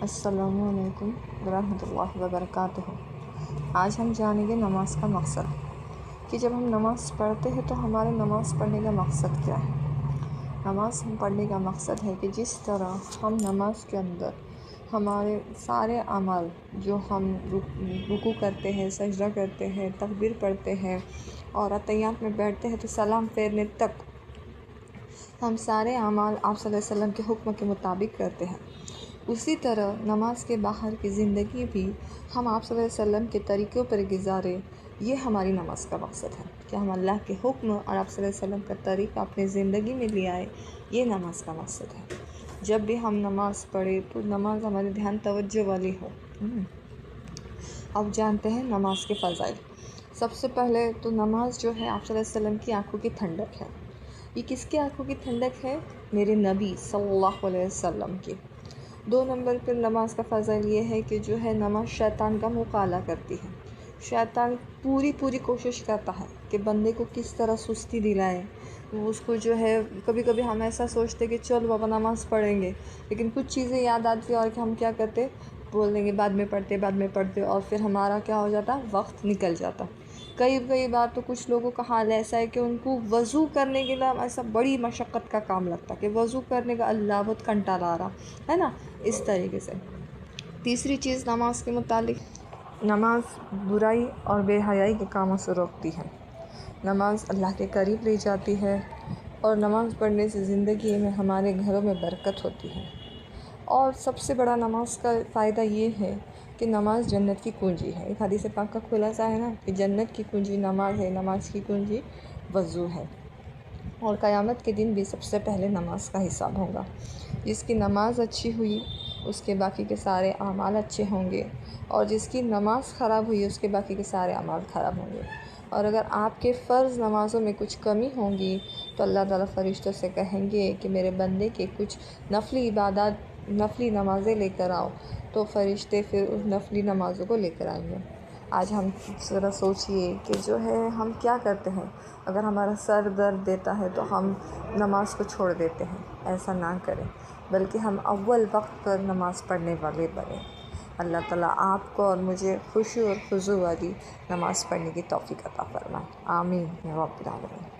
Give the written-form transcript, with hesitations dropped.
السلام علیکم ورحمۃ اللہ وبرکاتہ۔ آج ہم جانیں گے نماز کا مقصد، کہ جب ہم نماز پڑھتے ہیں تو ہمارے نماز پڑھنے کا مقصد کیا ہے۔ نماز پڑھنے کا مقصد ہے کہ جس طرح ہم نماز کے اندر ہمارے سارے اعمال جو ہم رکوع کرتے ہیں، سجدہ کرتے ہیں، تکبیر پڑھتے ہیں اور اتحیات میں بیٹھتے ہیں تو سلام پھیرنے تک ہم سارے اعمال آپ صلی اللہ علیہ وسلم کے حکم کے مطابق کرتے ہیں، اسی طرح نماز کے باہر کی زندگی بھی ہم آپ صلی اللہ علیہ وسلم کے طریقوں پر گزارے۔ یہ ہماری نماز کا مقصد ہے کہ ہم اللہ کے حکم اور آپ صلی اللہ علیہ وسلم کا طریقہ اپنی زندگی میں لے آئے۔ یہ نماز کا مقصد ہے۔ جب بھی ہم نماز پڑھیں تو نماز ہمارے دھیان توجہ والی ہو۔ اب جانتے ہیں نماز کے فضائل۔ سب سے پہلے تو نماز جو ہے آپ صلی اللہ علیہ وسلم کی آنکھوں کی ٹھنڈک ہے۔ یہ کس کی آنکھوں کی ٹھنڈک ہے؟ میرے نبی صلی اللہ علیہ وسلم کی۔ 2 نمبر پر نماز کا فضل یہ ہے کہ جو ہے نماز شیطان کا مقابلہ کرتی ہے۔ شیطان پوری کوشش کرتا ہے کہ بندے کو کس طرح سستی دلائے۔ وہ اس کو جو ہے کبھی کبھی ہم ایسا سوچتے کہ چلو بابا نماز پڑھیں گے، لیکن کچھ چیزیں یاد آتی اور کہ ہم کیا کرتے، بول دیں گے بعد میں پڑھتے اور پھر ہمارا کیا ہو جاتا، وقت نکل جاتا۔ کئی بار تو کچھ لوگوں کا حال ایسا ہے کہ ان کو وضو کرنے کے لیے ایسا بڑی مشقت کا کام لگتا کہ وضو کرنے کا اللہ بہت کنٹال آ رہا ہے نا، اس طریقے سے۔ تیسری چیز نماز کے متعلق، نماز برائی اور بے حیائی کے کاموں سے روکتی ہے۔ نماز اللہ کے قریب لے جاتی ہے اور نماز پڑھنے سے زندگی میں ہمارے گھروں میں برکت ہوتی ہے۔ اور سب سے بڑا نماز کا فائدہ یہ ہے کہ نماز جنت کی کنجی ہے۔ ایک حدیث پاک کا خلاصہ ہے نا کہ جنت کی کنجی نماز ہے، نماز کی کنجی وضو ہے۔ اور قیامت کے دن بھی سب سے پہلے نماز کا حساب ہوگا۔ جس کی نماز اچھی ہوئی اس کے باقی کے سارے اعمال اچھے ہوں گے، اور جس کی نماز خراب ہوئی اس کے باقی کے سارے اعمال خراب ہوں گے۔ اور اگر آپ کے فرض نمازوں میں کچھ کمی ہوں گی تو اللہ تعالیٰ فرشتوں سے کہیں گے کہ میرے بندے کے کچھ نفلی عبادات، نفلی نمازیں لے کر آؤ، تو فرشتے پھر اس نفلی نمازوں کو لے کر آئیں گے۔ آج ہم ذرا سوچئے کہ جو ہے ہم کیا کرتے ہیں، اگر ہمارا سر درد دیتا ہے تو ہم نماز کو چھوڑ دیتے ہیں۔ ایسا نہ کریں، بلکہ ہم اول وقت پر نماز پڑھنے والے بنیں۔ اللہ تعالیٰ آپ کو اور مجھے خشوع اور خضوع والی نماز پڑھنے کی توفیق عطا فرمائے۔ آمین یا رب العالمین۔